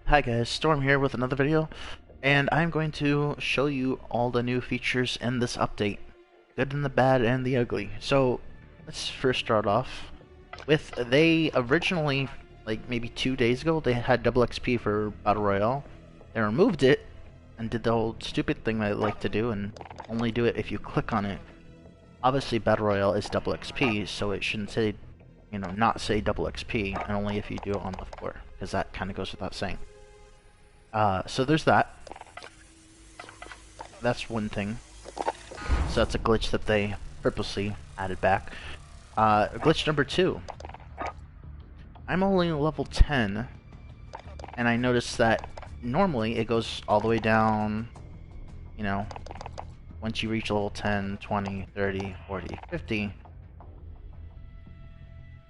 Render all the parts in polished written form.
Hi guys, Storm here with another video, and I'm going to show you all the new features in this update. Good and the bad and the ugly. So, let's first start off with, they originally, like maybe 2 days ago, they had double XP for Battle Royale. They removed it, and did the whole stupid thing they like to do, and only do it if you click on it. Obviously Battle Royale is double XP, so it shouldn't say, not say double XP, and only if you do it on the floor, because that kind of goes without saying. So there's that. That's one thing. So that's a glitch that they purposely added back. Glitch number 2. I'm only level 10, and I noticed that normally it goes all the way down, once you reach level 10, 20, 30, 40, 50,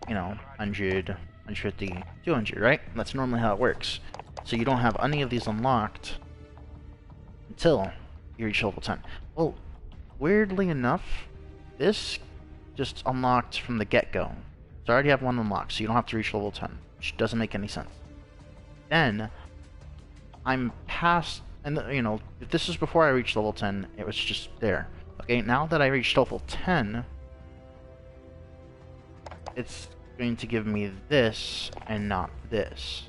100, 150, 200, right? That's normally how it works. So you don't have any of these unlocked until you reach level 10. Well, weirdly enough, this just unlocked from the get-go. So I already have one unlocked, so you don't have to reach level 10, which doesn't make any sense. Then, I'm past, and if this was before I reached level 10, it was just there. Okay, now that I reached level 10, it's going to give me this and not this.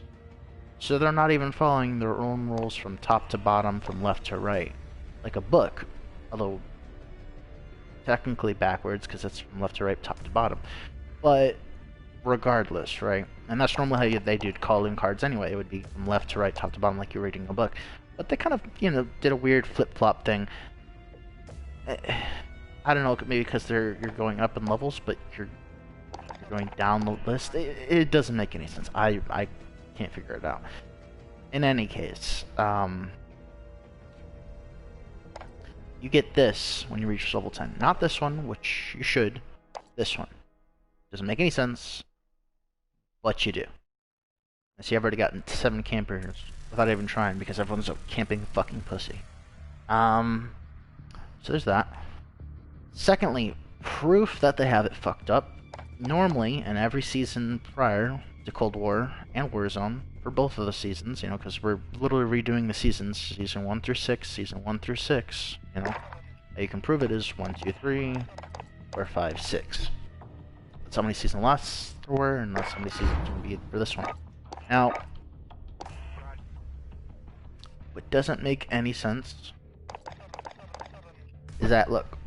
So they're not even following their own rules from top to bottom, from left to right, like a book, although technically backwards because it's from left to right, top to bottom. But regardless, right? And that's normally how they do calling cards anyway. It would be from left to right, top to bottom, like you're reading a book. But they kind of, did a weird flip-flop thing. I don't know, maybe because you're going up in levels, but you're going down the list. It doesn't make any sense. I can't figure it out. In any case, you get this when you reach level 10. Not this one, which you should. This one. Doesn't make any sense, but you do. I see I've already gotten 7 campers without even trying because everyone's a camping fucking pussy. So there's that. Secondly, proof that they have it fucked up. Normally, in every season prior to Cold War and Warzone, for both of the seasons, because we're literally redoing the seasons, season 1 through 6, season 1 through 6, how you can prove it is 1, 2, 3, 4, 5, 6. That's how many seasons last were, and that's how many seasons will be for this one. Now, what doesn't make any sense is that, look,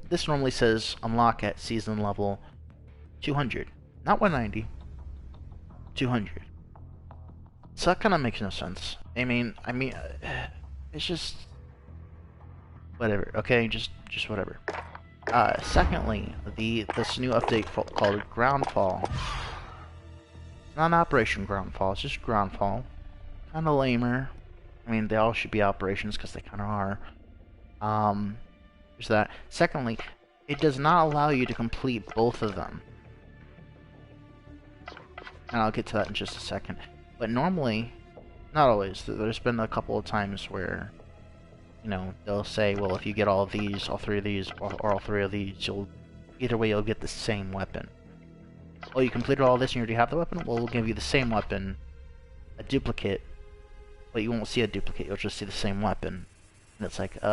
this normally says unlock at season level 200, not 190, 200. So that kind of makes no sense. I mean, it's just whatever. Okay, just whatever. Secondly, this new update called Groundfall. It's not an Operation Groundfall. It's just Groundfall. Kind of lamer. I mean, they all should be operations because they kind of are. There's that. Secondly, it does not allow you to complete both of them. And I'll get to that in just a second. But normally, not always, there's been a couple of times where, they'll say, well, if you get all of these, all 3 of these, or all 3 of these, either way you'll get the same weapon. Oh, you completed all this and you already have the weapon? Well, we'll give you the same weapon, a duplicate, but you won't see a duplicate, you'll just see the same weapon. And it's like, do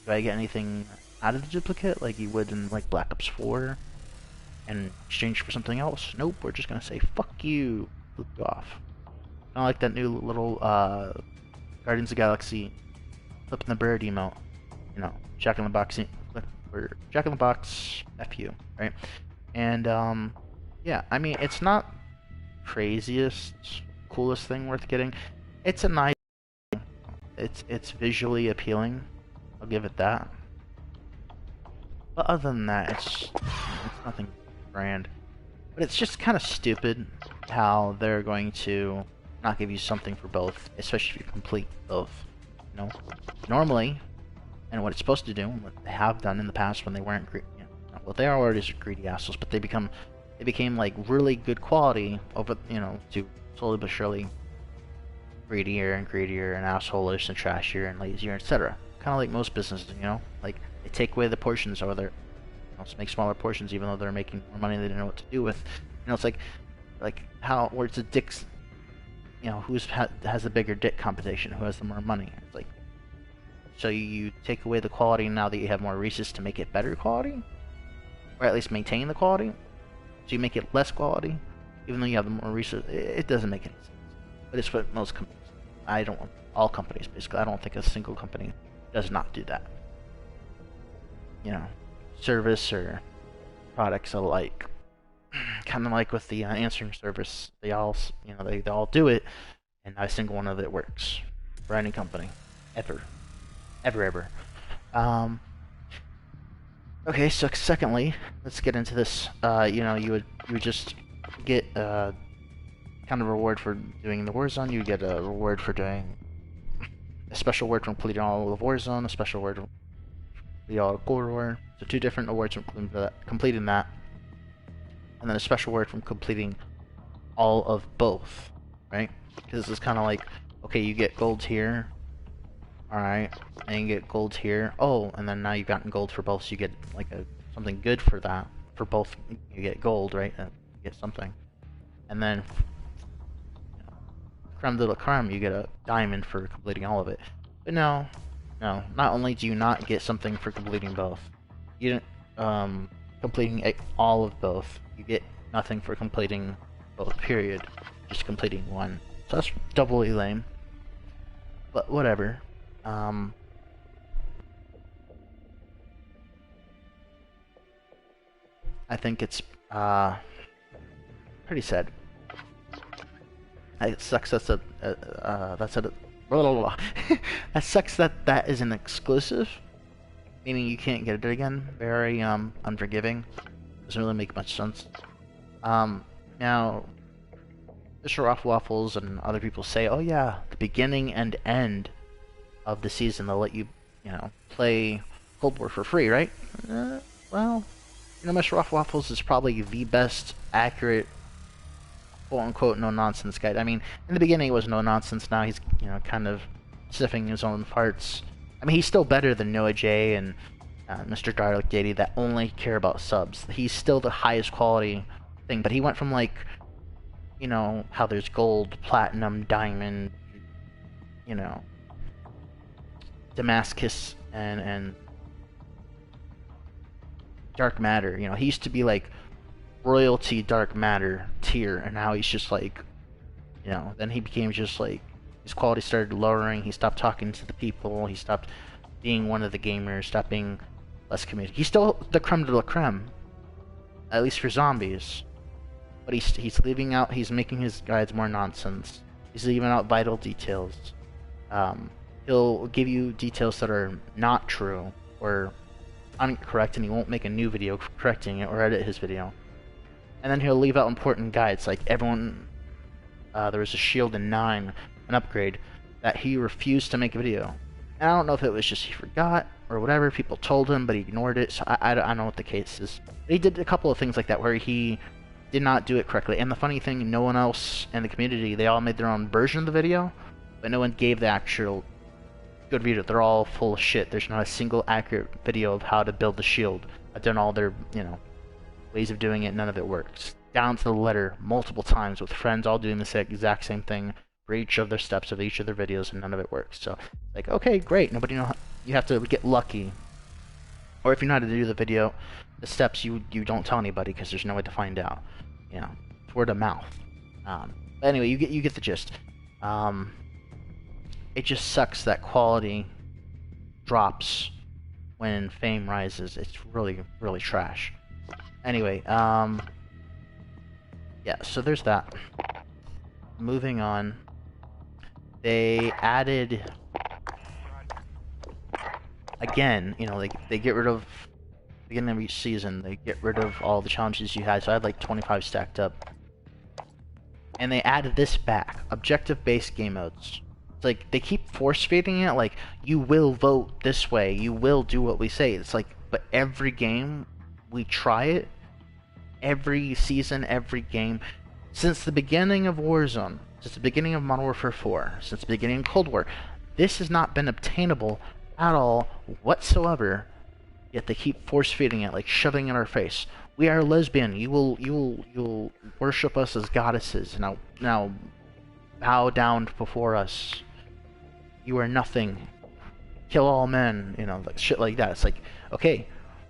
I get anything out of the duplicate, like you would in, like, Black Ops 4? And exchange for something else? Nope, we're just gonna say, fuck you, flip you off. Kinda like that new little, Guardians of the Galaxy flipping the bird emote. Jack in the Box, or Jack in the Box, F you, right? And, yeah, I mean, it's not craziest, coolest thing worth getting. It's a nice, it's visually appealing, I'll give it that. But other than that, it's nothing grand. But it's just kind of stupid how they're going to not give you something for both, especially if you complete both. Normally, and what it's supposed to do, and what they have done in the past when they weren't well, they are already greedy assholes, but they became like really good quality over, to slowly but surely greedier and greedier and assholeish and trashier and lazier, etc. Kind of like most businesses, like they take away the portions over there. Make smaller portions even though they're making more money they didn't know what to do with. It's like how where it's a dick's you know, has the bigger dick competition, who has the more money. It's like, so you take away the quality now that you have more resources to make it better quality, or at least maintain the quality. So you make it less quality, even though you have the more resources. It doesn't make any sense. But it's what most companies. All companies basically. I don't think a single company does not do that. You know, service or products alike. Kind of like with the answering service, they all do it, and not a single one of it works for any company, ever. Okay, so secondly, let's get into this. You know, you would just get kind of reward for doing the Warzone. You get a reward for doing a special award for completing all of Warzone, a special award for completing all of Cold War. So 2 different awards from completing that, and then a special award from completing all of both, right? Because this is kind of like, okay, you get gold here, alright, and you get gold here. Oh, and then now you've gotten gold for both, so you get like something good for that. For both, you get gold, right? You get something. And then, you know, creme de la creme, you get a diamond for completing all of it. But no, not only do you not get something for completing both, you don't, completing all of both, you get nothing for completing both, period. Just completing one. So that's doubly lame. But whatever. I think it's pretty sad. It sucks that it sucks that that isn't exclusive, meaning you can't get it again. Very unforgiving. Doesn't really make much sense. Now, Mr. Waffles and other people say, oh yeah, the beginning and end of the season, they'll let you, you know, play Cold War for free, right? Well, you know, Mr. Waffles is probably the best accurate, quote-unquote, no-nonsense guide. I mean, in the beginning it was no-nonsense, now he's, you know, kind of sniffing his own farts. I mean, he's still better than Noah J and Mr. Dark Daddy that only care about subs. He's still the highest quality thing, but he went from, like, you know, how there's gold, platinum, diamond, you know, Damascus, and dark matter. You know, he used to be like royalty dark matter tier, and now he's just like, you know, then he became just like, his quality started lowering, he stopped talking to the people, he stopped being one of the gamers, stopped being less committed. He's still the creme de la creme, at least for zombies, but he's leaving out, he's making his guides more nonsense, he's leaving out vital details. He'll give you details that are not true or incorrect, and he won't make a new video correcting it or edit his video. And then he'll leave out important guides, like everyone, there was a shield in 9, an upgrade, that he refused to make a video. And I don't know if it was just he forgot or whatever, people told him, but he ignored it, so I don't know what the case is. But he did a couple of things like that where he did not do it correctly. And the funny thing, no one else in the community, they all made their own version of the video, but no one gave the actual good video. They're all full of shit. There's not a single accurate video of how to build the shield. I've done all their, you know, ways of doing it, none of it works. Down to the letter, multiple times, with friends all doing the exact same thing for each of their steps of each of their videos, and none of it works. So, like, okay, great, nobody know how, you have to get lucky. Or if you know how to do the video, the steps you don't tell anybody because there's no way to find out. You know, it's word of mouth. But anyway, you get the gist. It just sucks that quality drops when fame rises. It's really, really trash. Anyway, yeah, so there's that. Moving on. They added, again, you know, they get rid of, beginning of each season, they get rid of all the challenges you had, so I had like 25 stacked up. And they added this back, objective-based game modes. It's like, they keep force-feeding it, like, you will vote this way, you will do what we say. It's like, but every game, we try it. Every season, every game. Since the beginning of Warzone, since the beginning of Modern Warfare 4, since the beginning of Cold War, this has not been obtainable at all, whatsoever, yet they keep force-feeding it, like shoving it in our face. We are lesbian, you'll worship us as goddesses. Now, bow down before us. You are nothing. Kill all men. You know, like shit like that. It's like, okay,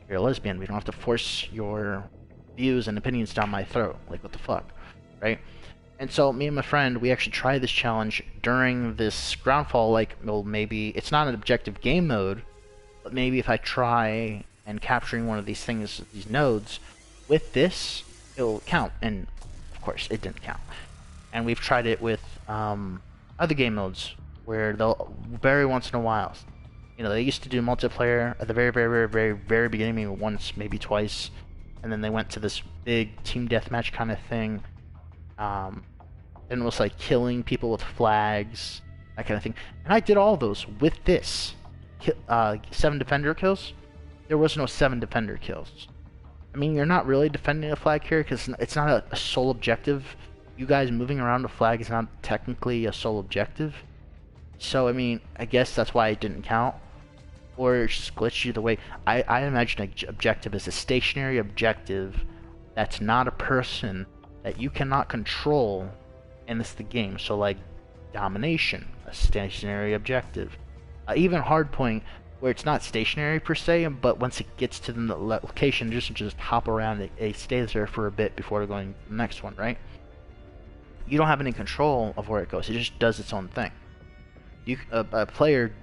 you're a lesbian. We don't have to force your views and opinions down my throat. Like, what the fuck, right? And so me and my friend, we actually tried this challenge during this Groundfall. Like, well, maybe it's not an objective game mode, but maybe if I try and capturing one of these things, these nodes, with this, it'll count. And of course, it didn't count. And we've tried it with other game modes where they'll very once in a while. You know, they used to do multiplayer at the very beginning, maybe once, maybe twice, and then they went to this big team deathmatch kind of thing. And it was like killing people with flags, that kind of thing. And I did all those with this. 7 defender kills. There was no 7 defender kills. I mean, you're not really defending a flag here because it's not a sole objective. You guys moving around a flag is not technically a sole objective. So, I mean, I guess that's why it didn't count. Or it's just glitched either way. I imagine an objective is a stationary objective that's not a person that you cannot control, and it's the game. So, like, domination, a stationary objective. Even hardpoint, where it's not stationary per se, but once it gets to the location, just hop around, it stays there for a bit before going to the next one, right? You don't have any control of where it goes. It just does its own thing. A player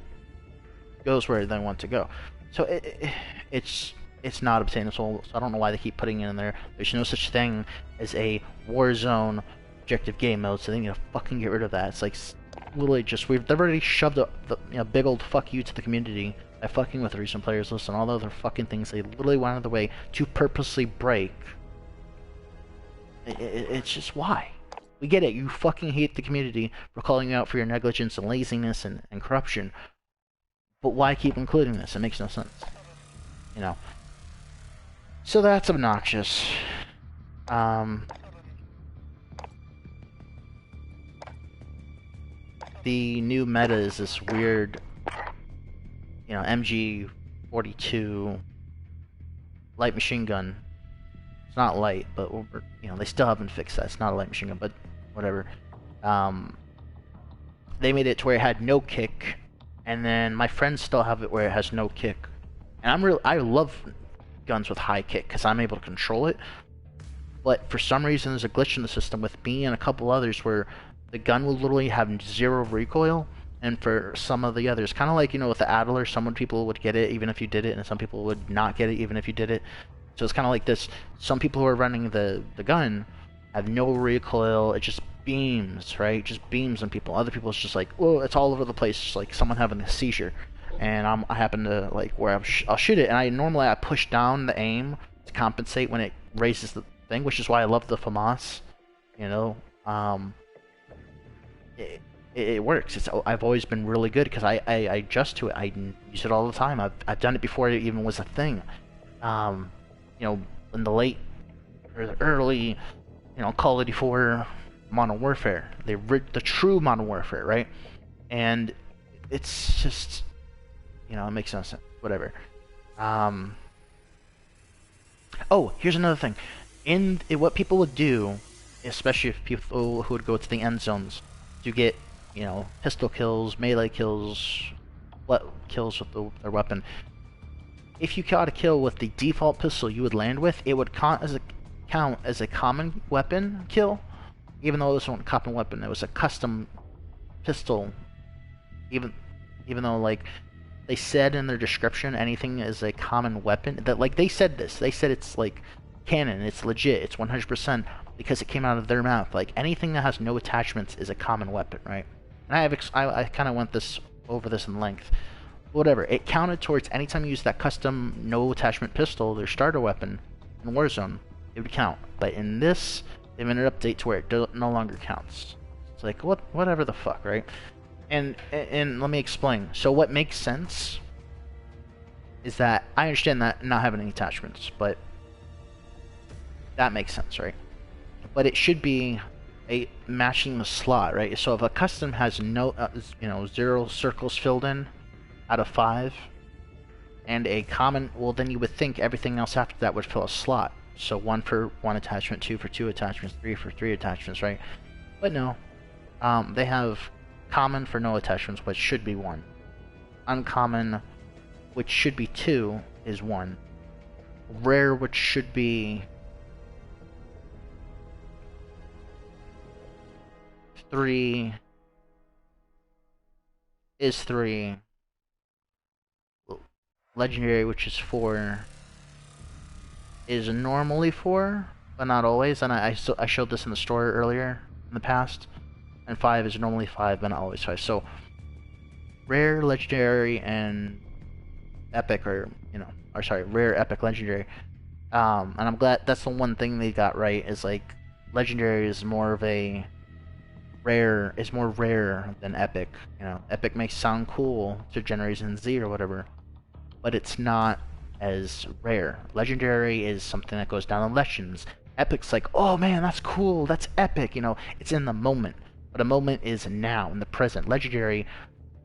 goes where they want to go. So it's not obtainable. So I don't know why they keep putting it in there. There's no such thing as a Warzone objective game mode, so they need to fucking get rid of that. It's like literally just they've already shoved a big old fuck you to the community by fucking with the recent players list and all the other fucking things they literally went out of the way to purposely break. It's just why. We get it. You fucking hate the community for calling you out for your negligence and laziness and corruption. But why keep including this? It makes no sense. You know. So that's obnoxious. The new meta is this weird, you know, MG42 light machine gun. It's not light, but you know, they still haven't fixed that. It's not a light machine gun, but whatever. They made it to where it had no kick, and then my friends still have it where it has no kick. And I love guns with high kick because I'm able to control it. But for some reason, there's a glitch in the system with me and a couple others where the gun will literally have 0 recoil, and for some of the others, kind of like, you know, with the Adler, some people would get it even if you did it, and some people would not get it even if you did it. So it's kind of like this. Some people who are running the gun have no recoil. It just beams, right? It just beams on people. Other people, it's just like, oh, it's all over the place. It's like someone having a seizure. And I happen to, like, where I'll shoot it, and I push down the aim to compensate when it raises the thing, which is why I love the FAMAS. You know, it works. I've always been really good because I adjust to it. I use it all the time. I've done it before it even was a thing. You know, in the late or the early, you know, Call of Duty 4 Modern Warfare, the true Modern Warfare, right? And it's just, you know, it makes no sense. Whatever. Oh, here's another thing. What people would do, especially if people who would go to the end zones to get, you know, pistol kills, melee kills, kills with their weapon. If you got a kill with the default pistol you would land with, it would count as a common weapon kill, even though this wasn't a common weapon. It was a custom pistol. Even though, like, they said in their description anything is a common weapon, that, like, they said it's like canon, it's legit, it's 100% because it came out of their mouth. Like, anything that has no attachments is a common weapon, right? And I kind of went over this in length. Whatever, it counted towards anytime you use that custom no attachment pistol, their starter weapon in Warzone, it would count. But in this, they made an update to where it no longer counts. It's like, whatever the fuck, right? And let me explain. So what makes sense is that I understand that not having any attachments, but that makes sense, right? But it should be matching the slot, right? So if a custom has no, you know, 0 circles filled in out of 5, and a common, well, then you would think everything else after that would fill a slot. So 1 for 1 attachment, 2 for 2 attachments, 3 for 3 attachments, right? But no, They have common for no attachments, which should be 1. Uncommon, which should be 2, is 1. Rare, which should be 3, is 3. Legendary, which is 4, is normally 4, but not always. And I showed this in the store earlier in the past. And 5 is normally 5, but not always 5. So rare, legendary, and epic, or rare, epic, legendary. And I'm glad that's the one thing they got right, is like legendary is more of a rare, is more rare than epic. You know, epic makes sound cool to Generation Z or whatever, but it's not as rare. Legendary is something that goes down in legends. Epic's like, oh man, that's cool, that's epic, you know, it's in the moment. But a moment is now, in the present. Legendary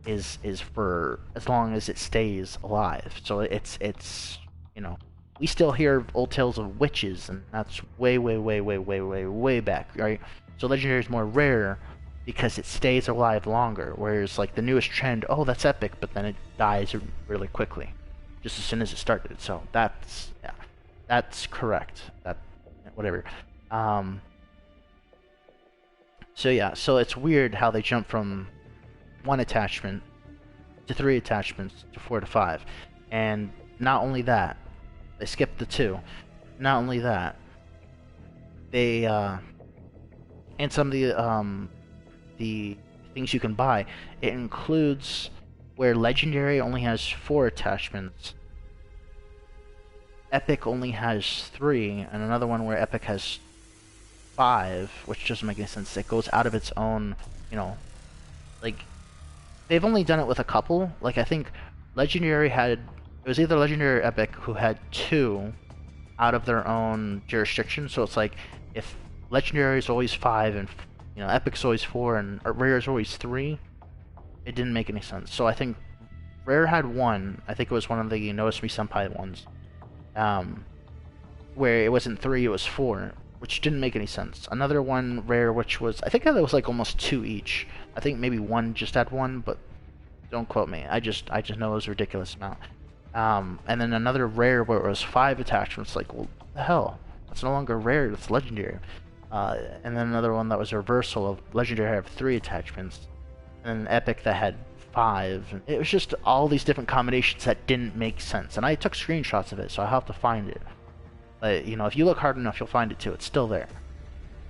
is for as long as it stays alive. So it's you know, we still hear old tales of witches, and that's way back, right? So legendary is more rare because it stays alive longer, whereas like the newest trend, oh, that's epic, but then it dies really quickly, just as soon as it started. So that's, yeah, that's correct. That, whatever. So yeah, so it's weird how they jump from 1 attachment to 3 attachments to 4 to 5, and not only that, they skipped the 2. Not only that, they and some of the things you can buy, it includes where legendary only has 4 attachments, epic only has 3, and another one where epic has 5, which doesn't make any sense. It goes out of its own, you know, like, they've only done it with a couple. Like, I think legendary had, it was either legendary or epic who had 2 out of their own jurisdiction. So it's like, if legendary is always 5 and, you know, epic's always 4 and rare is always 3, it didn't make any sense. So I think rare had 1. I think it was one of the Notice Me Senpai ones, where it wasn't 3, it was 4, which didn't make any sense. Another one, rare, which was, I think that was like almost 2 each. I think maybe one just had 1, but don't quote me. I just know it was a ridiculous amount. And then another rare where it was 5 attachments. Like, well, the hell? That's no longer rare. That's legendary. And then another one that was a reversal of legendary had 3 attachments, and an epic that had 5. It was just all these different combinations that didn't make sense. And I took screenshots of it, so I'll have to find it. But, you know, if you look hard enough, you'll find it too. It's still there.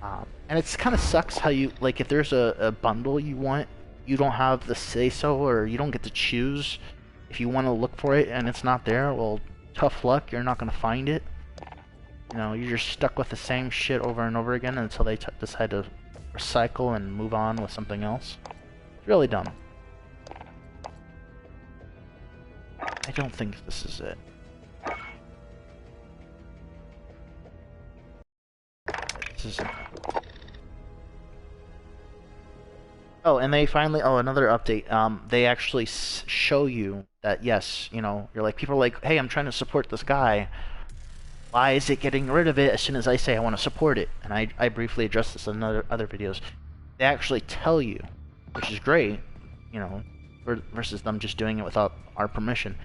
And it's kind of sucks how you, like, if there's a bundle you want, you don't have the say-so, or you don't get to choose if you want to look for it and it's not there. Well, tough luck, you're not going to find it. You know, you're just stuck with the same shit over and over again until they decide to recycle and move on with something else. It's really dumb. I don't think this is it. This isn't it. Oh, and they finally, oh, another update. They actually show you that, yes, you know, you're like, people are like, hey, I'm trying to support this guy. Why is it getting rid of it as soon as I say I want to support it? And I briefly addressed this in other videos. They actually tell you, which is great, you know, versus them just doing it without our permission,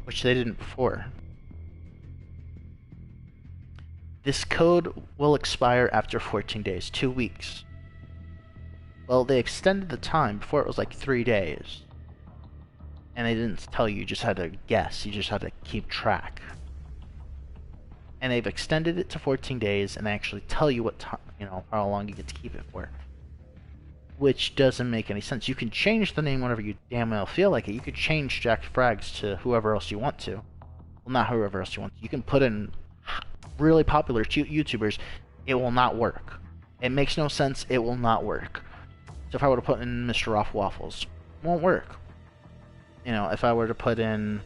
which they didn't before. This code will expire after 14 days, 2 weeks. Well, they extended the time. Before it was like 3 days. And they didn't tell you, you just had to guess. You just had to keep track. And they've extended it to 14 days, and they actually tell you what time, you know, how long you get to keep it for. Which doesn't make any sense. You can change the name whenever you damn well feel like it. You could change Jack Frags to whoever else you want to. Well, not whoever else you want to. You can put in really popular YouTubers. It will not work. It makes no sense. It will not work. So if I were to put in Mr. Roth Waffles, it won't work. You know, if I were to put in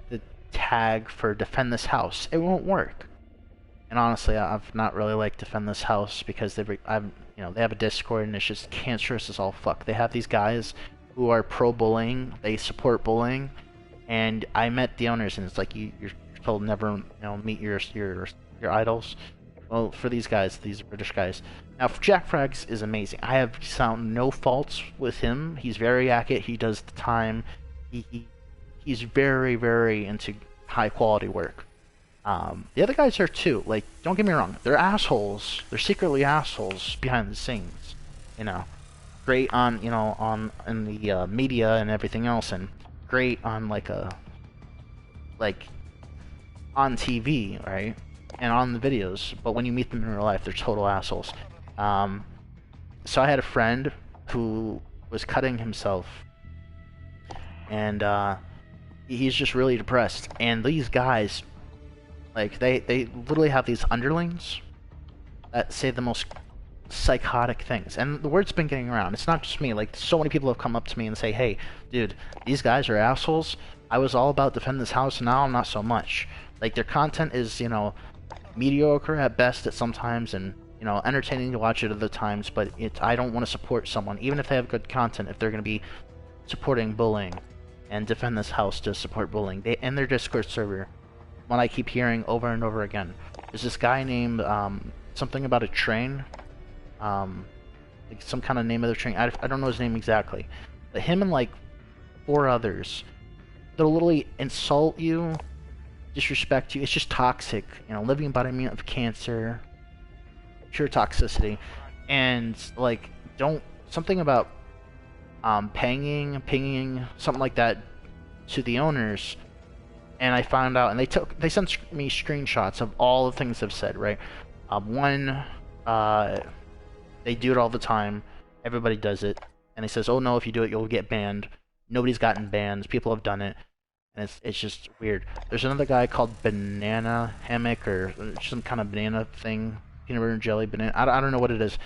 the tag for Defend This House, it won't work. And honestly, I've not really liked Defend This House because they have a Discord and it's just cancerous as all fuck. They have these guys who are pro-bullying, they support bullying, and I met the owners, and it's like you're told never, you know, meet your idols. Well, for these guys, these British guys. Now, Jack Frags is amazing. I have found no faults with him. He's very accurate. He does the time. He's very, very into high quality work. The other guys are too. Like, don't get me wrong, they're assholes. They're secretly assholes behind the scenes. You know, great on in the media and everything else, and great on like on TV, right? And on the videos. But when you meet them in real life, they're total assholes. So I had a friend who was cutting himself, and he's just really depressed. And these guys, like, they literally have these underlings that say the most psychotic things. And the word's been getting around. It's not just me. Like, so many people have come up to me and say, hey, dude, these guys are assholes. I was all about defending this house, and now I'm not so much. Like, their content is, mediocre at best at sometimes, and, entertaining to watch at other times, but I don't want to support someone, even if they have good content, if they're going to be supporting bullying and defend this house to support bullying. They, in their Discord server, what I keep hearing over and over again, is this guy named, something about a train, like some kind of name of the train. I don't know his name exactly, but him and like 4 others, they'll literally insult you, disrespect you. It's just toxic, living embodiment of cancer, pure toxicity. And like, something about pinging something like that to the owners. And I found out, and they sent me screenshots of all the things they've said, right? One, they do it all the time. Everybody does it. And he says, oh no, if you do it, you'll get banned. Nobody's gotten bans. People have done it. And it's just weird. There's another guy called Banana Hammock, or some kind of banana thing. Peanut butter and jelly banana. I don't know what it is.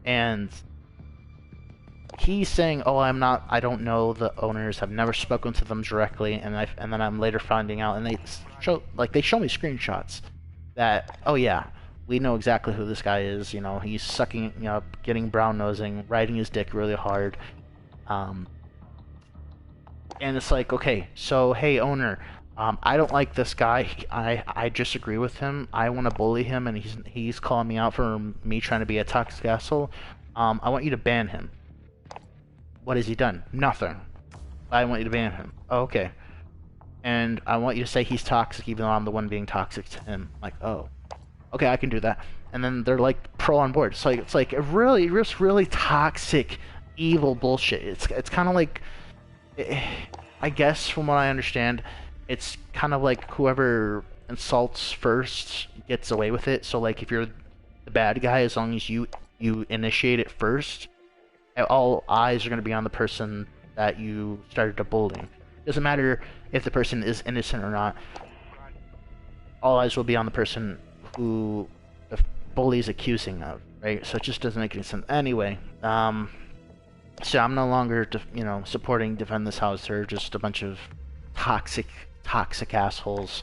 And he's saying, oh, I don't know the owners. I've never spoken to them directly. And then I'm later finding out. And they show me screenshots that, oh yeah, we know exactly who this guy is. He's sucking up, getting brown nosing, riding his dick really hard. And it's like, okay, so hey owner, I don't like this guy. I disagree with him. I want to bully him, and he's calling me out for me trying to be a toxic asshole. I want you to ban him. What has he done? Nothing. I want you to ban him. Oh, okay. And I want you to say he's toxic, even though I'm the one being toxic to him. Like, oh, okay, I can do that. And then they're like pro on board. So it's like a really toxic, evil bullshit. It's kind of like, I guess from what I understand, it's kind of like whoever insults first gets away with it. So like, if you're the bad guy, as long as you initiate it first, all eyes are going to be on the person that you started to bully. Doesn't matter if the person is innocent or not. All eyes will be on the person who the bully is accusing of, right? So it just doesn't make any sense. Anyway, so I'm no longer, supporting Defend This House. They're just a bunch of toxic assholes.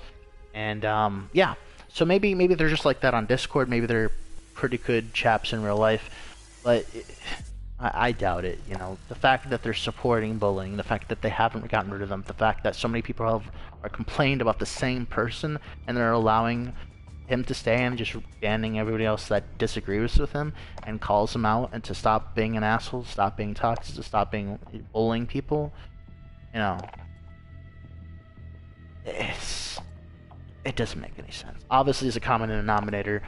And, yeah. So maybe they're just like that on Discord. Maybe they're pretty good chaps in real life. But I doubt it, The fact that they're supporting bullying, the fact that they haven't gotten rid of them, the fact that so many people are complained about the same person, and they're allowing him to stay and just banning everybody else that disagrees with him and calls him out, and to stop being an asshole, stop being toxic, to stop bullying people, it doesn't make any sense. Obviously, there's a common denominator.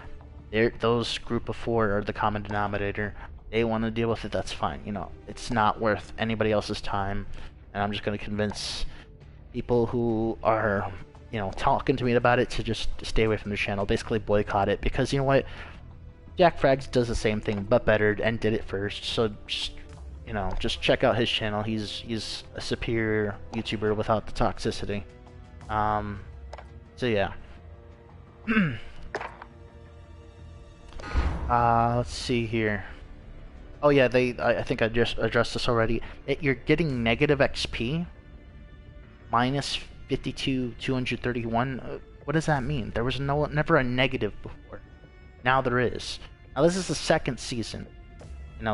Those group of 4 are the common denominator. They want to deal with it, that's fine. It's not worth anybody else's time, and I'm just going to convince people who are talking to me about it to just stay away from their channel, basically boycott it, because you know what, Jack Frags does the same thing but better and did it first. So just check out his channel. He's a superior YouTuber without the toxicity. So yeah. Let's see here. Oh yeah, I think I just addressed this already. You're getting negative XP minus 52,231. What does that mean? There was never a negative before. Now there is. Now this is the 2nd season.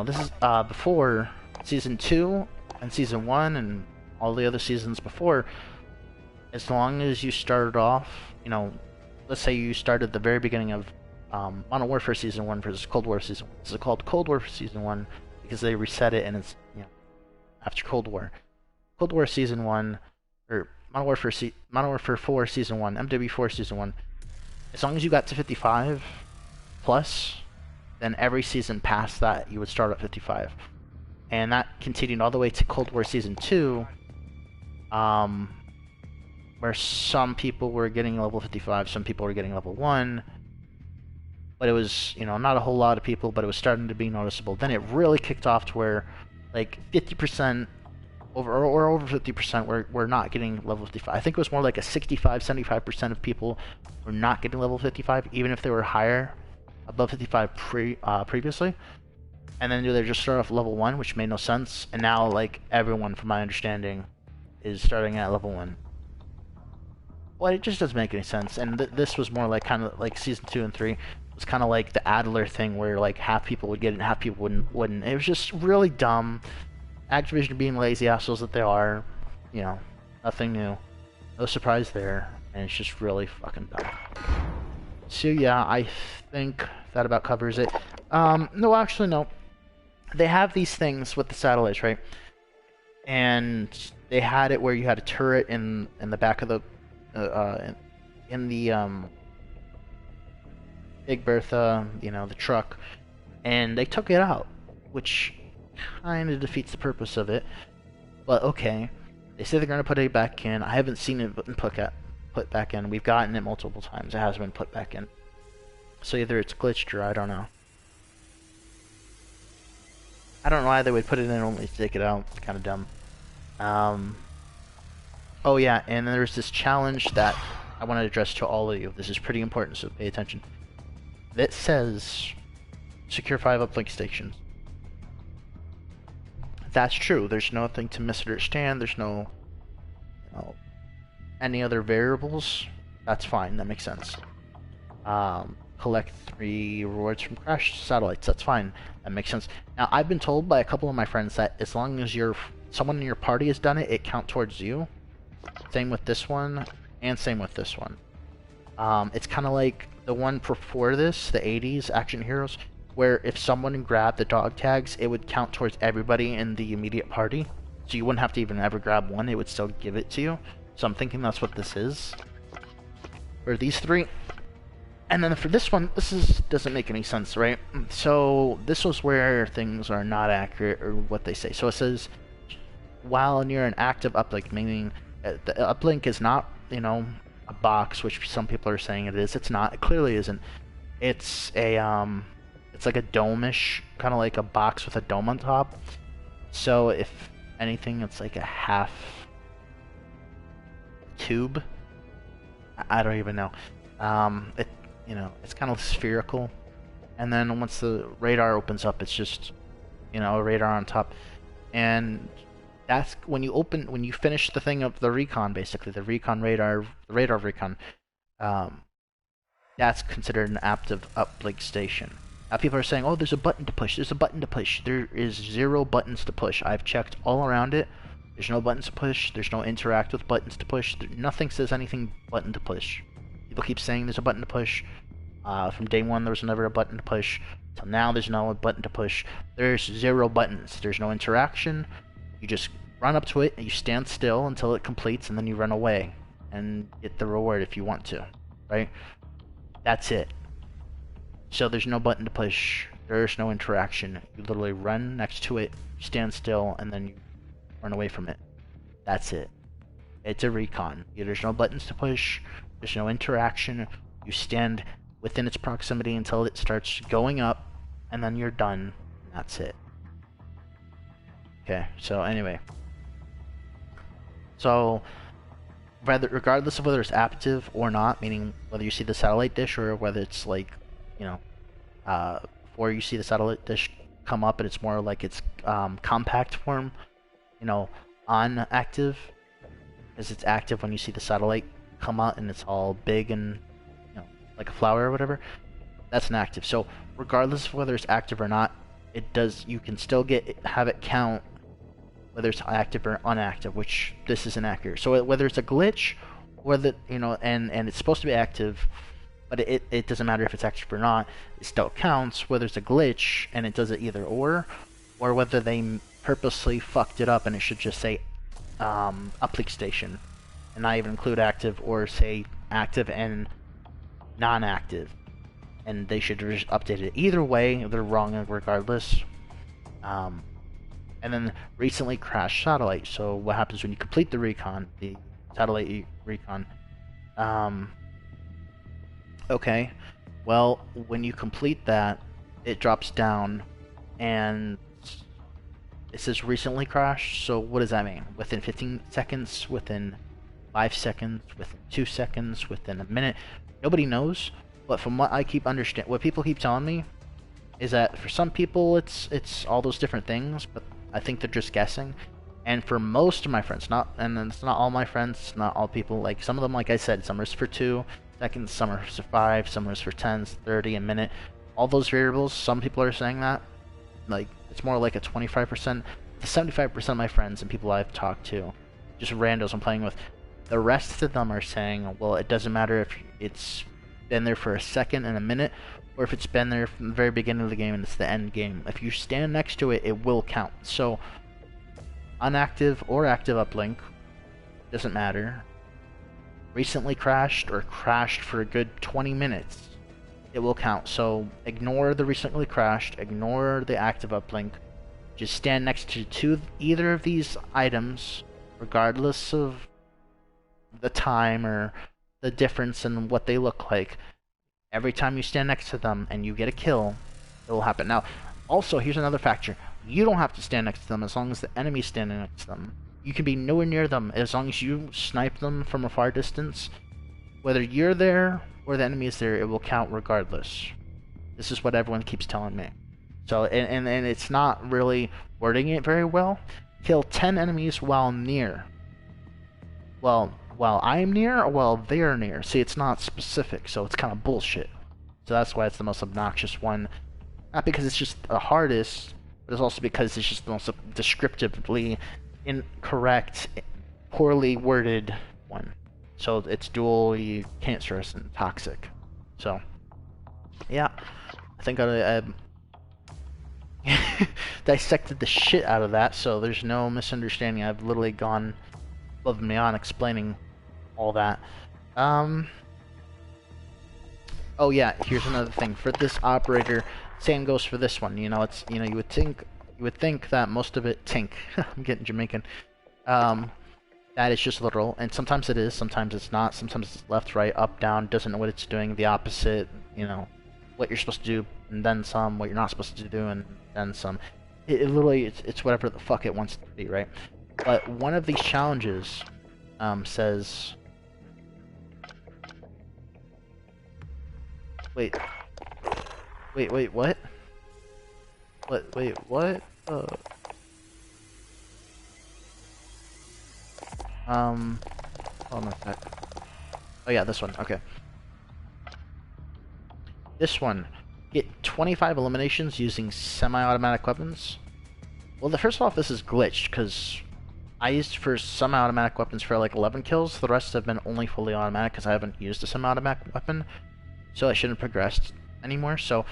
This is before season 2 and season 1 and all the other seasons before. As long as you started off, let's say you started at the very beginning of Modern Warfare Season 1 versus Cold War Season 1. This is called Cold War Season 1 because they reset it and it's, you know, after Cold War. Cold War Season 1, or Modern Warfare 4 Season 1, MW4 Season 1, as long as you got to 55 plus, then every season past that you would start at 55. And that continued all the way to Cold War Season 2, where some people were getting level 55, some people were getting level 1, but it was, you know, not a whole lot of people, but it was starting to be noticeable. Then it really kicked off to where, like, 50% over 50% were not getting level 55. I think it was more like a 65-75% of people were not getting level 55, even if they were higher, above 55 previously. And then they just start off level 1, which made no sense. And now, like, everyone, from my understanding, is starting at level 1. Well, it just doesn't make any sense. And this was more like kind of like Season 2 and 3. It was kind of like the Adler thing where, like, half people would get it and half people wouldn't. It was just really dumb. Activision being lazy assholes that they are, you know, nothing new. No surprise there. And it's just really fucking dumb. So yeah, I think that about covers it. No, actually, no. They have these things with the satellites, right? And they had it where you had a turret in the back of the in the Big Bertha, you know, the truck, and they took it out, which kind of defeats the purpose of it. But okay, they say they're going to put it back in. I haven't seen it put back in. We've gotten it multiple times. It hasn't been put back in. So either it's glitched or I don't know. I don't know why they would put it in only to take it out. It's kind of dumb. Oh yeah, and then there's this challenge that I want to address to all of you. This is pretty important, so pay attention. That says secure 5 uplink stations. That's true. There's nothing to misunderstand. There's no, you know, any other variables. That's fine. That makes sense. Collect 3 rewards from crashed satellites. That's fine. That makes sense. Now, I've been told by a couple of my friends that as long as someone in your party has done it, it counts towards you. Same with this one, and same with this one. It's kind of like the one before this, the 80s Action Heroes, where if someone grabbed the dog tags, it would count towards everybody in the immediate party. So you wouldn't have to even ever grab one, it would still give it to you. So I'm thinking that's what this is. For these 3. And then for this one, doesn't make any sense, right? So this was where things are not accurate, or what they say. So it says, while near an active uplink, meaning the uplink is not, you know, a box, which some people are saying it is. It's not. It clearly isn't. It's a it's like a dome-ish, kind of like a box with a dome on top. So if anything, it's like a half tube. I don't even know. You know, it's kind of spherical, and then once the radar opens up, it's just, you know, a radar on top, and that's when you finish the thing of the recon, basically the recon radar, the radar recon. That's considered an active uplink station. Now people are saying, oh, there's a button to push. There's a button to push. There is 0 buttons to push. I've checked all around it. There's no buttons to push. There's no interact with buttons to push. Nothing says anything button to push. People keep saying there's a button to push. From day 1 there was never a button to push. Till now there's no button to push. There's 0 buttons. There's no interaction. You just run up to it and you stand still until it completes, and then you run away and get the reward if you want to, right? That's it. So there's no button to push. There's no interaction. You literally run next to it, stand still, and then you run away from it. That's it. It's a recon. There's no buttons to push. There's no interaction. You stand within its proximity until it starts going up, and then you're done. That's it. Okay, so anyway. So, regardless of whether it's active or not, meaning whether you see the satellite dish or whether it's like, you know, before you see the satellite dish come up and it's more like it's compact form, you know, on active, because it's active when you see the satellite come out and it's all big and, you know, like a flower or whatever. That's an active. So regardless of whether it's active or not, you can still have it count whether it's active or inactive, which this is inaccurate. So whether it's a glitch, whether, you know, and it's supposed to be active, but it doesn't matter if it's active or not. It still counts whether it's a glitch and it does it either or whether they purposely fucked it up and it should just say uplink station and not even include active, or say active and non-active, and they should just update it. Either way, they're wrong regardless. And then recently crashed satellite. So what happens when you complete the recon, the satellite recon? Okay, well, when you complete that, it drops down and it says recently crashed. So what does that mean? Within 15 seconds, within 5 seconds, within 2 seconds, within a minute? Nobody knows, but from what I keep what people keep telling me is that for some people it's all those different things, but I think they're just guessing. And for most of my friends, and it's not all my friends, it's not all people, like some of them, like I said, some are for 2 seconds, some are for 5, some are for 10, 30, a minute. All those variables, some people are saying that. Like, it's more like a 25%. 75% of my friends and people I've talked to, just randos I'm playing with, the rest of them are saying, well, it doesn't matter if it's been there for a second and a minute, or if it's been there from the very beginning of the game and it's the end game. If you stand next to it, it will count. So, unactive or active uplink, doesn't matter. Recently crashed or crashed for a good 20 minutes, it will count. So ignore the recently crashed, ignore the active uplink, just stand next to either of these items, regardless of the time or the difference in what they look like. Every time you stand next to them and you get a kill, it will happen. Now, also, here's another factor. You don't have to stand next to them as long as the enemy's standing next to them. You can be nowhere near them as long as you snipe them from a far distance. Whether you're there or the enemy is there, it will count regardless. This is what everyone keeps telling me. So, and it's not really wording it very well. Kill 10 enemies while near. Well, while I'm near or while they're near. See, it's not specific, so it's kind of bullshit. So that's why it's the most obnoxious one. Not because it's just the hardest, but it's also because it's just the most descriptively incorrect, poorly worded one. So it's dually cancerous and toxic. So, yeah, I think I dissected the shit out of that, so there's no misunderstanding. I've literally gone above and beyond explaining all that. Oh yeah, here's another thing. For this operator, same goes for this one. You know, it's, you know, you would think that most of it I'm getting Jamaican. That is just literal, and sometimes it is, sometimes it's not, sometimes it's left, right, up, down, doesn't know what it's doing, the opposite, you know, what you're supposed to do, and then some, what you're not supposed to do, and then some. It literally, it's whatever the fuck it wants to be, right? But one of these challenges says... Wait, what? Wait, what? Hold on a sec. Oh yeah, this one, okay. This one, get 25 eliminations using semi-automatic weapons. Well, first off, this is glitched, because I used for semi-automatic weapons for like 11 kills. The rest have been only fully automatic, because I haven't used a semi-automatic weapon. So I shouldn't have progressed anymore. So,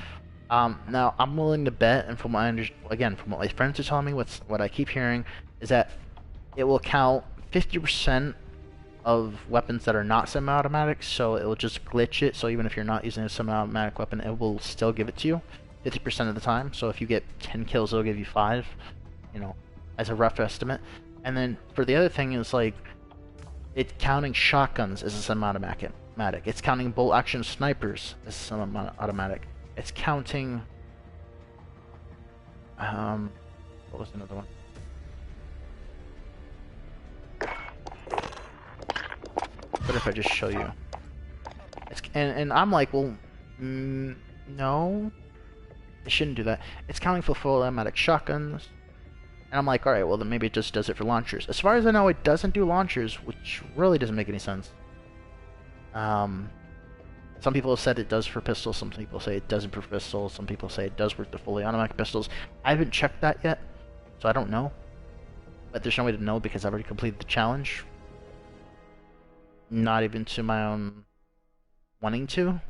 now, I'm willing to bet, and from what again, from what my friends are telling me, what I keep hearing, is that it will count 50% of weapons that are not semi-automatic, so it will just glitch it, so even if you're not using a semi-automatic weapon, it will still give it to you 50% of the time. So if you get 10 kills, it'll give you 5, you know, as a rough estimate. And then for the other thing is, like, it's counting shotguns as a semi-automatic. It's counting bolt action snipers as semi-automatic. It's counting what was another one? What if I just show you? And I'm like, well, no, it shouldn't do that. It's counting for full automatic shotguns. And I'm like, alright, well then maybe it just does it for launchers. As far as I know, it doesn't do launchers, which really doesn't make any sense. Some people have said it does for pistols, some people say it doesn't for pistols, some people say it does work the fully automatic pistols. I haven't checked that yet, so I don't know. But there's no way to know because I've already completed the challenge. Not even to my own wanting to.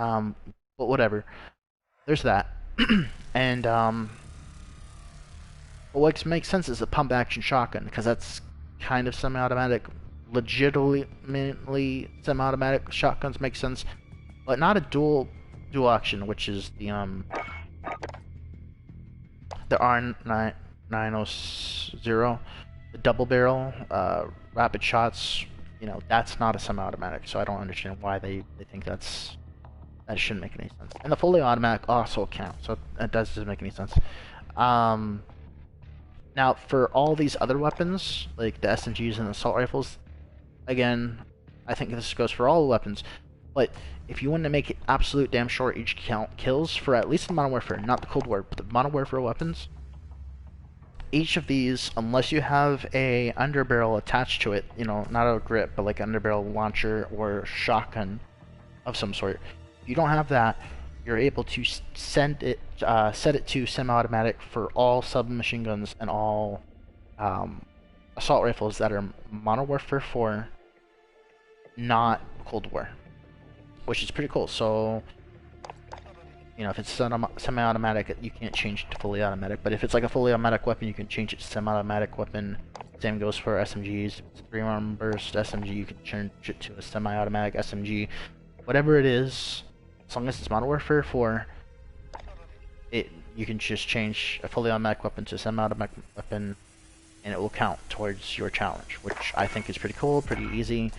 But whatever. There's that. And but what makes sense is the pump action shotgun, because that's kind of semi-automatic. Legitimately semi-automatic shotguns make sense, but not a dual action, which is the R990, the double barrel rapid shots. You know, that's not a semi-automatic, so I don't understand why they think that shouldn't make any sense. And the fully automatic also counts, so it doesn't make any sense. Now, for all these other weapons, like the SMGs and the assault rifles, again, I think this goes for all the weapons, but if you want to make it absolute damn sure each count kills for at least the Modern Warfare, not the Cold War, but the Modern Warfare weapons, each of these, unless you have a underbarrel attached to it, you know, not a grip, but like underbarrel launcher or shotgun of some sort, if you don't have that, you're able to set it to semi-automatic for all submachine guns and all assault rifles that are Modern Warfare 4, not Cold War, which is pretty cool. So, you know, if it's semi-automatic, you can't change it to fully automatic. But if it's like a fully automatic weapon, you can change it to semi-automatic weapon. Same goes for SMGs. If it's a 3-round burst SMG, you can change it to a semi-automatic SMG. Whatever it is, as long as it's Modern Warfare 4, you can just change a fully automatic weapon to a semi-automatic weapon, and it will count towards your challenge, which I think is pretty cool, pretty easy.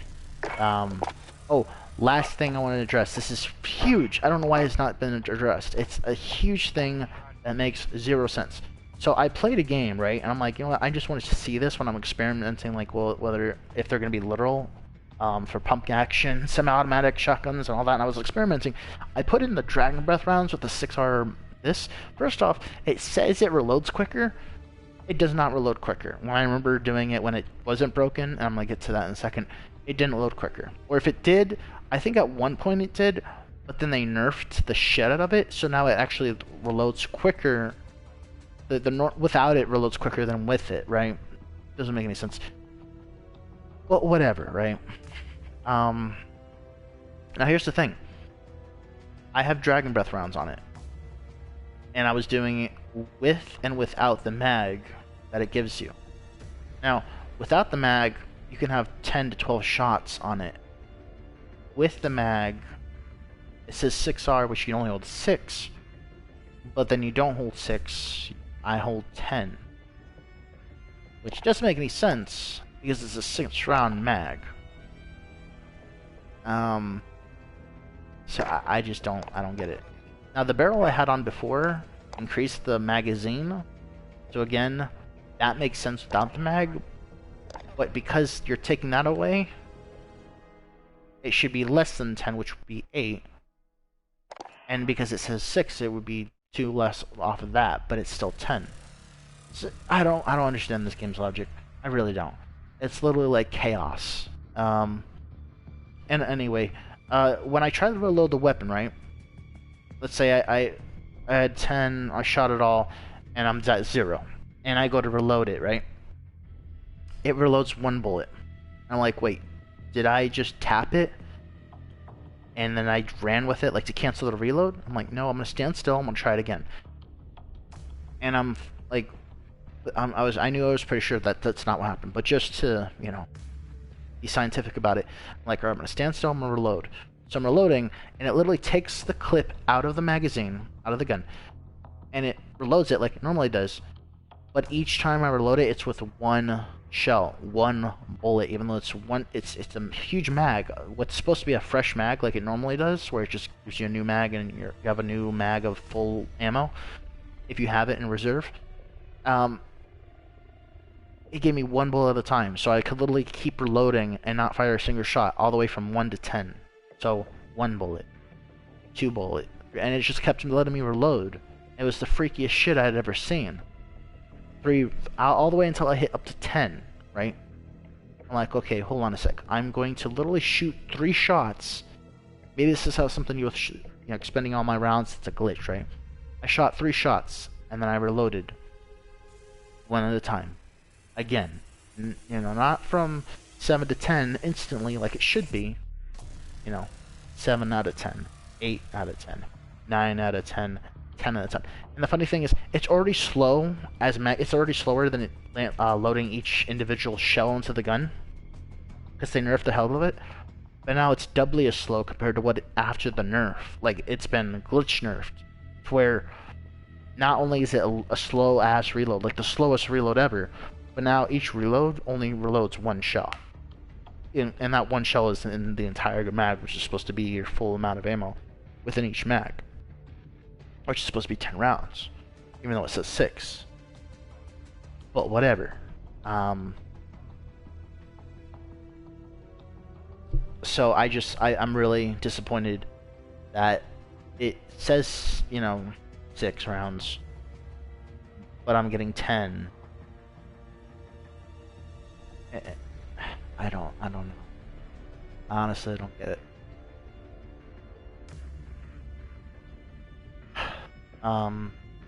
Oh, last thing I want to address. This is huge. I don't know why it's not been addressed. It's a huge thing that makes zero sense. So I played a game, right? And I'm like, you know what? I just wanted to see this when I'm experimenting, like, well, if they're going to be literal. For pump action, semi-automatic shotguns, and all that, and I was experimenting. I put in the Dragon Breath rounds with the 6R. First off, it says it reloads quicker. It does not reload quicker. When I remember doing it when it wasn't broken, and I'm gonna get to that in a second, it didn't load quicker. Or if it did, I think at one point it did, but then they nerfed the shit out of it, so now it actually reloads quicker. Without it reloads quicker than with it, right? Doesn't make any sense. Well, whatever, right? Now here's the thing. I have Dragon Breath rounds on it, and I was doing it with and without the mag that it gives you. Now, without the mag, you can have 10 to 12 shots on it. With the mag, it says 6R, which you can only hold 6, but then you don't hold 6, I hold 10. Which doesn't make any sense, because it's a 6-round mag. So I just don't get it. Now the barrel I had on before increased the magazine, so again, that makes sense without the mag, but because you're taking that away, it should be less than 10, which would be 8, and because it says 6, it would be 2 less off of that, but it's still 10. So I don't understand this game's logic. I really don't. It's literally like chaos. And anyway, when I try to reload the weapon, right? Let's say I had 10, I shot it all, and I'm at 0. And I go to reload it, right? It reloads 1 bullet. I'm like, wait, did I just tap it? And then I ran with it, like, to cancel the reload? I'm like, no, I'm gonna stand still, I'm gonna try it again. And I'm like, I knew I was pretty sure that that's not what happened, but just to, you know, be scientific about it, I'm like, alright, I'm gonna stand still, I'm gonna reload. So I'm reloading, and it literally takes the clip out of the magazine, out of the gun, and it reloads it like it normally does. But each time I reload it, it's with 1 shell, 1 bullet, even though it's a huge mag. What's supposed to be a fresh mag, like it normally does, where it just gives you a new mag and you have a new mag of full ammo, if you have it in reserve. It gave me 1 bullet at a time, so I could literally keep reloading and not fire a single shot, all the way from 1 to 10. So 1 bullet, 2 bullet, and it just kept letting me reload. It was the freakiest shit I had ever seen. All the way until I hit up to 10, right? I'm like, okay, hold on a sec. I'm going to literally shoot 3 shots. Maybe this is how something you know, expending all my rounds, it's a glitch, right? I shot 3 shots, and then I reloaded 1 at a time. Again, you know, not from 7 to 10 instantly like it should be, you know, 7 out of 10. 8 out of 10, 9 out of 10, 10 out of 10. And the funny thing is, it's already slow it's already slower than loading each individual shell into the gun, because they nerfed the hell of it. But now it's doubly as slow compared to what after the nerf. Like, it's been glitch nerfed, to where not only is it a slow ass reload, like the slowest reload ever, but now each reload only reloads one shell. And that one shell is in the entire mag, which is supposed to be your full amount of ammo within each mag, which is supposed to be 10 rounds, even though it says 6. But whatever. So I'm really disappointed that it says, 6 rounds, but I'm getting 10. I don't know. Honestly, I don't get it.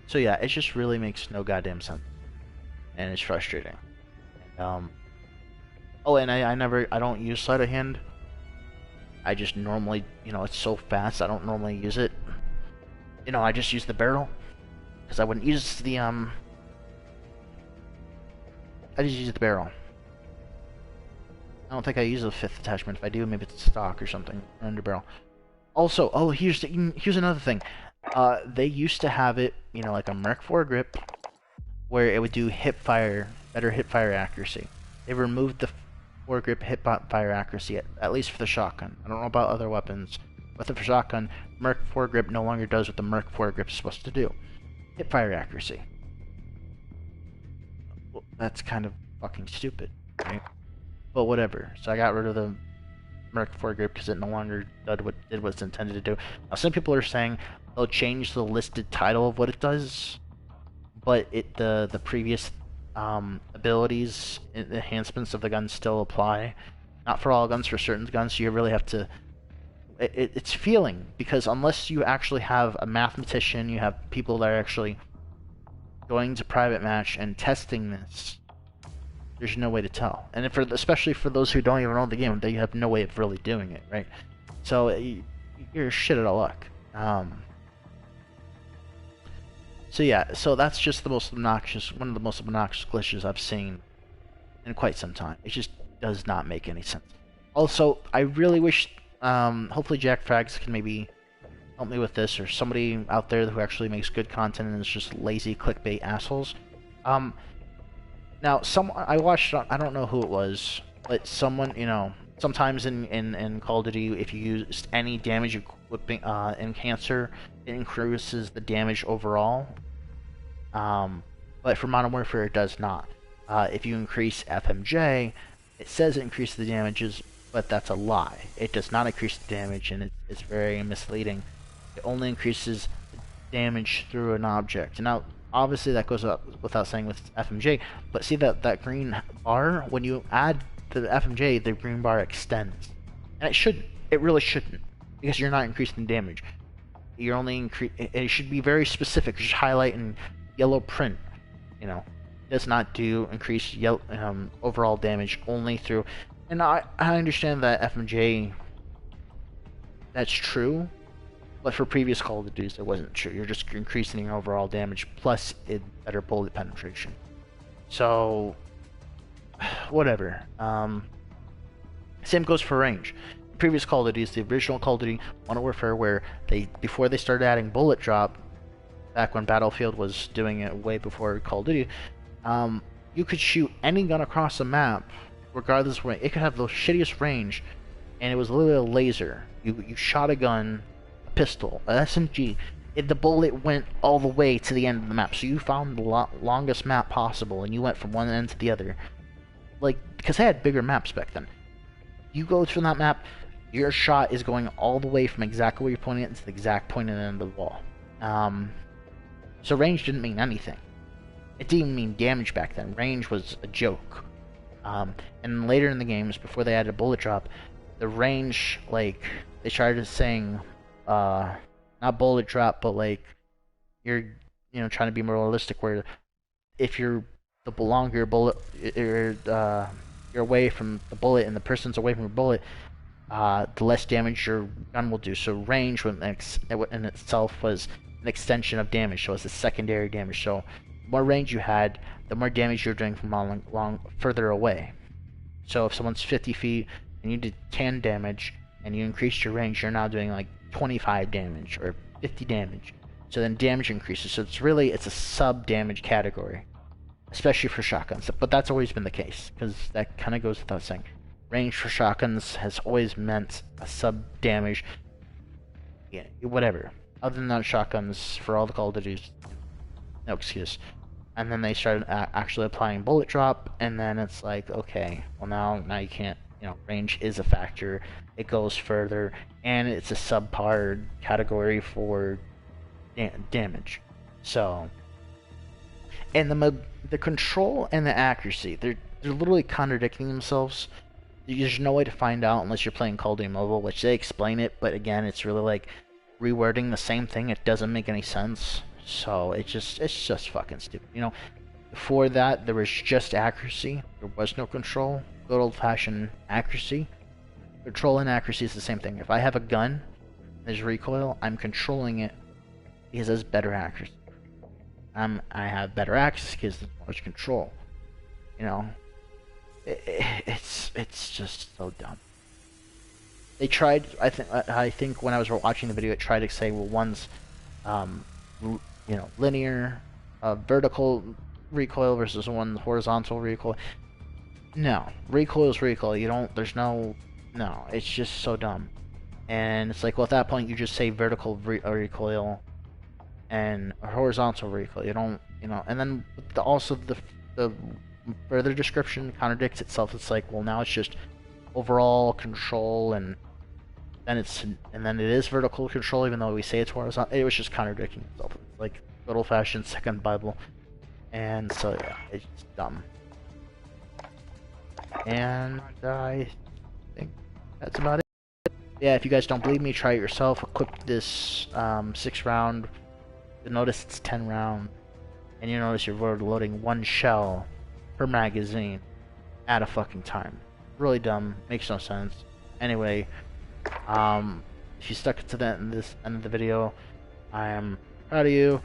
So yeah, it just really makes no goddamn sense, and it's frustrating. And, oh, and I don't use sleight of hand. I just normally, it's so fast, I don't normally use it. I just use the barrel, because I wouldn't use the, I just use the barrel. I don't think I use a 5th attachment. If I do, maybe it's stock or something, or underbarrel. Also, oh, here's another thing. They used to have it, like a Merc foregrip, where it would do better hip fire accuracy. They removed the foregrip hip fire accuracy, at least for the shotgun. I don't know about other weapons, but for shotgun, Merc foregrip no longer does what the Merc foregrip is supposed to do. Hip fire accuracy. Well, that's kind of fucking stupid, right? But whatever. So I got rid of the Merc foregrip because it no longer did what it's intended to do. Now, some people are saying they'll change the listed title of what it does, but the previous abilities, enhancements of the gun still apply. Not for all guns, for certain guns. So you really have to. It's feeling, because unless you actually have a mathematician, you have people that are actually going to private match and testing this, there's no way to tell. And especially for those who don't even know the game, they have no way of really doing it, right? So you're shit out of luck. So yeah, so that's just one of the most obnoxious glitches I've seen in quite some time. It just does not make any sense. Also, I really wish, hopefully Jack Frags can maybe help me with this, or somebody out there who actually makes good content and is just lazy clickbait assholes. Now, I watched, I don't know who it was, but someone, sometimes in Call of Duty, if you use any damage equipping enhancer, it increases the damage overall. But for Modern Warfare, it does not. If you increase FMJ, it says it increases the damages, but that's a lie. It does not increase the damage, and it's very misleading. It only increases the damage through an object. Now, obviously, that goes up without saying with FMJ, but see that green bar? When you add to the FMJ, the green bar extends. And it shouldn't. It really shouldn't, because you're not increasing damage. You're only it should be very specific. Just highlight in yellow print. It does not do increased overall damage, only through. And I understand that FMJ, that's true, but for previous Call of Duty, it wasn't true. You're just increasing your overall damage plus better bullet penetration. So, whatever. Same goes for range. Previous Call of Duty, the original Call of Duty Modern Warfare, where before they started adding bullet drop, back when Battlefield was doing it way before Call of Duty, you could shoot any gun across the map, regardless of range. It could have the shittiest range, and it was literally a laser. You shot a gun, a pistol, an SMG, the bullet went all the way to the end of the map. So you found the longest map possible, and you went from one end to the other. Like, because they had bigger maps back then. You go through that map, your shot is going all the way from exactly where you're pointing it to the exact point at the end of the wall. So range didn't mean anything. It didn't even mean damage back then. Range was a joke. And later in the games, before they added bullet drop, the range, like, they started saying, not bullet drop, but like, you're, trying to be more realistic, where if you're the longer your bullet, you're away from the bullet and the person's away from your bullet, the less damage your gun will do. So range in itself was an extension of damage, so it's a secondary damage. So the more range you had, the more damage you're doing from long further away. So if someone's 50 feet and you did 10 damage and you increased your range, you're now doing like 25 damage or 50 damage. So then damage increases. So it's a sub damage category, especially for shotguns. But that's always been the case, because that kind of goes without saying. Range for shotguns has always meant a sub damage. Yeah, whatever. Other than that, shotguns for all the Call of Duties, no excuse. And then they started actually applying bullet drop, and then it's like, okay, well now you can't. You know, range is a factor. It goes further, and it's a subpar category for damage. So, and the control and the accuracy, they're literally contradicting themselves. There's no way to find out unless you're playing Call of Duty Mobile, which they explain it, but again, it's really like rewording the same thing. It doesn't make any sense. So it's just fucking stupid. You know, before that there was just accuracy. There was no control. Good old-fashioned accuracy. Control and accuracy is the same thing. If I have a gun, there's recoil, I'm controlling it because there's better accuracy. I have better accuracy because there's more control. You know, it's just so dumb. They tried. I think when I was watching the video, it tried to say, well, one's you know, linear, vertical recoil versus one horizontal recoil. No, recoil is recoil. You don't. There's no. It's just so dumb. And it's like, well, at that point, you just say vertical recoil and horizontal recoil. You don't. You know. And then also the further description contradicts itself. It's like, well, now it's just overall control, and then it is vertical control, even though we say it's horizontal. It was just contradicting itself. It's like good old-fashioned second Bible. And so yeah, it's just dumb. And I think that's about it. Yeah, if you guys don't believe me, try it yourself. Equip this 6-round. You'll notice it's 10 round, and you notice you're loading 1 shell per magazine at a fucking time. Really dumb. Makes no sense. Anyway, if you stuck to the end of the video, I am proud of you.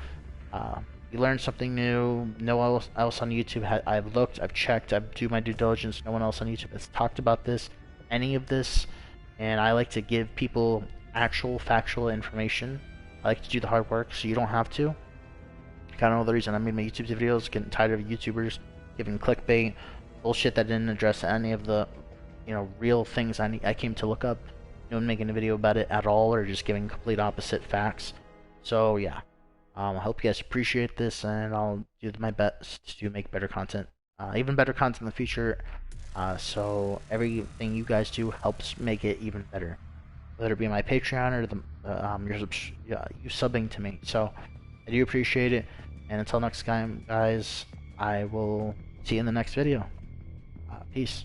You learned something new. No one else on YouTube I've looked, I've checked, I do my due diligence. No one else on YouTube has talked about this, any of this, and I like to give people actual factual information. I like to do the hard work so you don't have to. Kind of know the reason I made my YouTube videos. Getting tired of YouTubers giving clickbait bullshit that didn't address any of the, you know, real things I came to look up. No one making a video about it at all, or just giving complete opposite facts. So yeah. I hope you guys appreciate this, and I'll do my best to make better content, even better content in the future. So everything you guys do helps make it even better, whether it be my Patreon or you subbing to me. So I do appreciate it, and until next time, guys, I will see you in the next video. Peace.